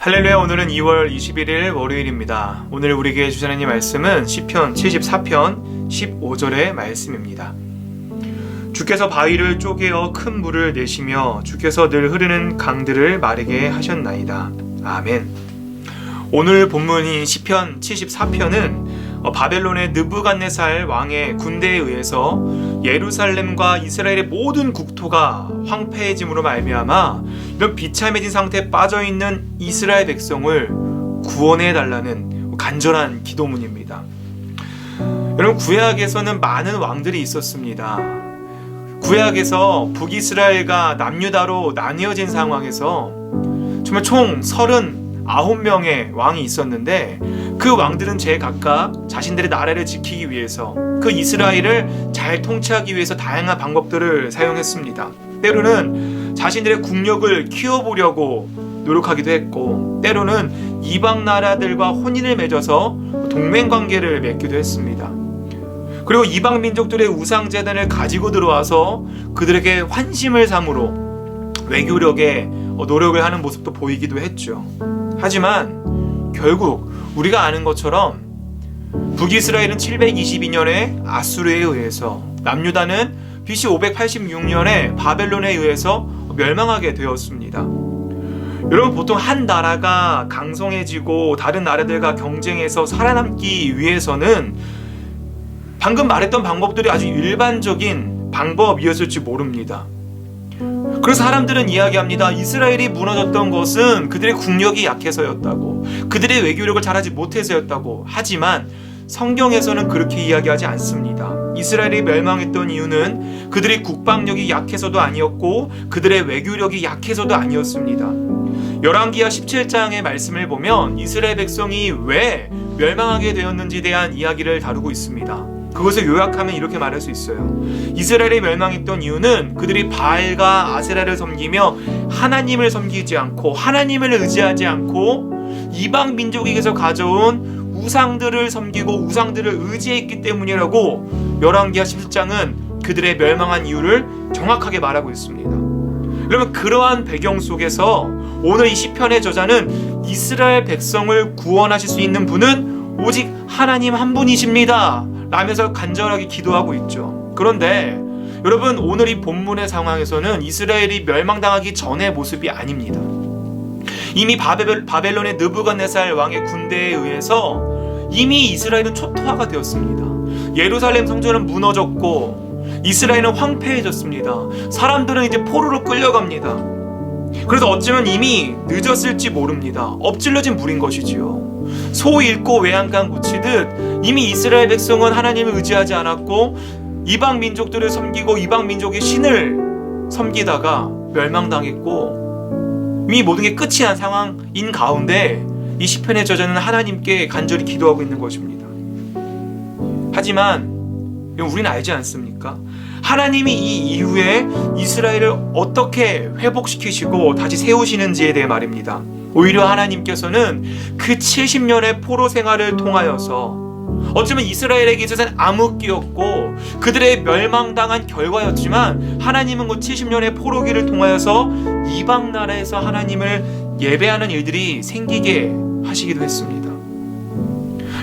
할렐루야. 오늘은 2월 21일 월요일입니다. 오늘 우리에게 주시는 이 말씀은 시편 74편 15절의 말씀입니다. 주께서 바위를 쪼개어 큰 물을 내시며 주께서 늘 흐르는 강들을 마르게 하셨나이다. 아멘. 오늘 본문인 시편 74편은 바벨론의 느부갓네살 왕의 군대에 의해서 예루살렘과 이스라엘의 모든 국토가 황폐해짐으로 말미암아 이런 비참해진 상태에 빠져있는 이스라엘 백성을 구원해달라는 간절한 기도문입니다. 여러분, 구약에서는 많은 왕들이 있었습니다. 구약에서 북이스라엘과 남유다로 나뉘어진 상황에서 정말 총 39명의 왕이 있었는데 그 왕들은 제각각 자신들의 나라를 지키기 위해서 그 이스라엘을 잘 통치하기 위해서 다양한 방법들을 사용했습니다. 때로는 자신들의 국력을 키워보려고 노력하기도 했고, 때로는 이방 나라들과 혼인을 맺어서 동맹관계를 맺기도 했습니다. 그리고 이방 민족들의 우상재단을 가지고 들어와서 그들에게 환심을 삼으로 외교력에 노력을 하는 모습도 보이기도 했죠. 하지만 결국 우리가 아는 것처럼 북이스라엘은 722년에 아수르에 의해서, 남유다는 BC 586년에 바벨론에 의해서 멸망하게 되었습니다. 여러분, 보통 한 나라가 강성해지고 다른 나라들과 경쟁해서 살아남기 위해서는 방금 말했던 방법들이 아주 일반적인 방법이었을지 모릅니다. 그래서 사람들은 이야기합니다. 이스라엘이 무너졌던 것은 그들의 국력이 약해서였다고, 그들의 외교력을 잘하지 못해서였다고. 하지만 성경에서는 그렇게 이야기하지 않습니다. 이스라엘이 멸망했던 이유는 그들의 국방력이 약해서도 아니었고 그들의 외교력이 약해서도 아니었습니다. 열왕기하 17장의 말씀을 보면 이스라엘 백성이 왜 멸망하게 되었는지에 대한 이야기를 다루고 있습니다. 그것을 요약하면 이렇게 말할 수 있어요. 이스라엘이 멸망했던 이유는 그들이 바알과 아세라를 섬기며 하나님을 섬기지 않고, 하나님을 의지하지 않고 이방 민족에게서 가져온 우상들을 섬기고 우상들을 의지했기 때문이라고 열왕기하 17장은 그들의 멸망한 이유를 정확하게 말하고 있습니다. 그러면 그러한 배경 속에서 오늘 이 시편의 저자는 이스라엘 백성을 구원하실 수 있는 분은 오직 하나님 한 분이십니다 라면서 간절하게 기도하고 있죠. 그런데 여러분, 오늘 이 본문의 상황에서는 이스라엘이 멸망당하기 전의 모습이 아닙니다. 이미 바벨론의 느부갓네살 왕의 군대에 의해서 이미 이스라엘은 초토화가 되었습니다. 예루살렘 성전은 무너졌고 이스라엘은 황폐해졌습니다. 사람들은 이제 포로로 끌려갑니다. 그래서 어쩌면 이미 늦었을지 모릅니다. 엎질러진 물인 것이지요. 소 잃고 외양간 고치듯 이미 이스라엘 백성은 하나님을 의지하지 않았고 이방 민족들을 섬기고 이방 민족의 신을 섬기다가 멸망당했고 이미 모든 게 끝이 난 상황인 가운데 이 시편의 저자는 하나님께 간절히 기도하고 있는 것입니다. 하지만 우리는 알지 않습니까? 하나님이 이 이후에 이스라엘을 어떻게 회복시키시고 다시 세우시는지에 대해 말입니다. 오히려 하나님께서는 그 70년의 포로 생활을 통하여서 어쩌면 이스라엘에게 있어서는 암흑기였고 그들의 멸망당한 결과였지만 하나님은 그 70년의 포로기를 통하여서 이방 나라에서 하나님을 예배하는 일들이 생기게 하시기도 했습니다.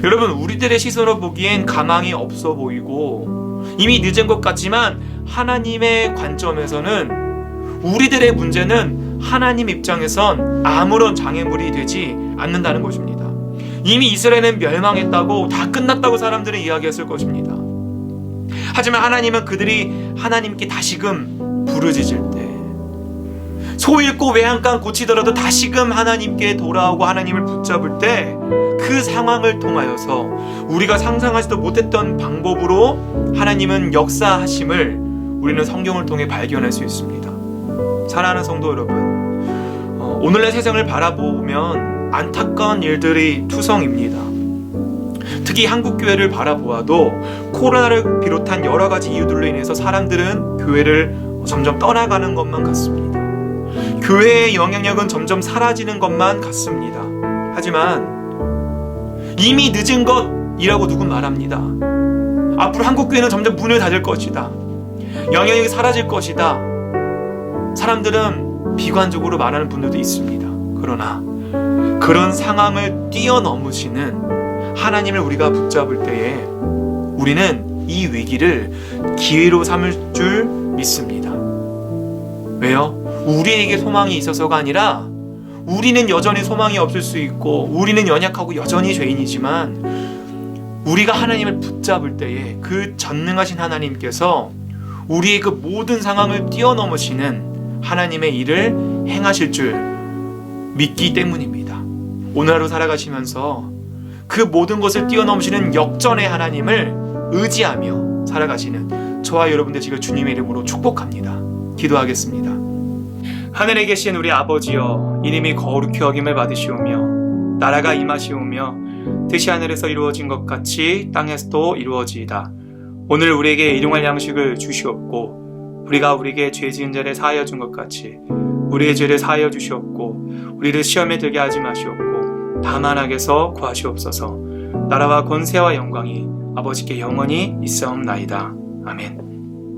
여러분, 우리들의 시선으로 보기엔 가망이 없어 보이고 이미 늦은 것 같지만 하나님의 관점에서는 우리들의 문제는 하나님 입장에선 아무런 장애물이 되지 않는다는 것입니다. 이미 이스라엘은 멸망했다고, 다 끝났다고 사람들은 이야기했을 것입니다. 하지만 하나님은 그들이 하나님께 다시금 부르짖을 때, 소 잃고 외양간 고치더라도 다시금 하나님께 돌아오고 하나님을 붙잡을 때 그 상황을 통하여서 우리가 상상하지도 못했던 방법으로 하나님은 역사하심을 우리는 성경을 통해 발견할 수 있습니다. 사랑하는 성도 여러분, 오늘날 세상을 바라보면 안타까운 일들이 투성입니다. 특히 한국교회를 바라보아도 코로나를 비롯한 여러 가지 이유들로 인해서 사람들은 교회를 점점 떠나가는 것만 같습니다. 교회의 영향력은 점점 사라지는 것만 같습니다. 하지만 이미 늦은 것이라고 누군 말합니다. 앞으로 한국교회는 점점 문을 닫을 것이다. 영향력이 사라질 것이다. 사람들은 비관적으로 말하는 분들도 있습니다. 그러나 그런 상황을 뛰어넘으시는 하나님을 우리가 붙잡을 때에 우리는 이 위기를 기회로 삼을 줄 믿습니다. 왜요? 우리에게 소망이 있어서가 아니라 우리는 여전히 소망이 없을 수 있고 우리는 연약하고 여전히 죄인이지만 우리가 하나님을 붙잡을 때에 그 전능하신 하나님께서 우리의 그 모든 상황을 뛰어넘으시는 하나님의 일을 행하실 줄 믿기 때문입니다. 오늘 하루 살아가시면서 그 모든 것을 뛰어넘으시는 역전의 하나님을 의지하며 살아가시는 저와 여러분 되시길 주님의 이름으로 축복합니다. 기도하겠습니다. 하늘에 계신 우리 아버지여, 이름이 거룩히 여김을 받으시오며 나라가 임하시오며 뜻이 하늘에서 이루어진 것 같이 땅에서도 이루어지이다. 오늘 우리에게 일용할 양식을 주시옵고 우리가 우리에게 죄 지은 자를 사하여 준 것 같이 우리의 죄를 사하여 주시옵고 우리를 시험에 들게 하지 마시옵고 다만 악에서 구하시옵소서. 나라와 권세와 영광이 아버지께 영원히 있사옵나이다. 아멘.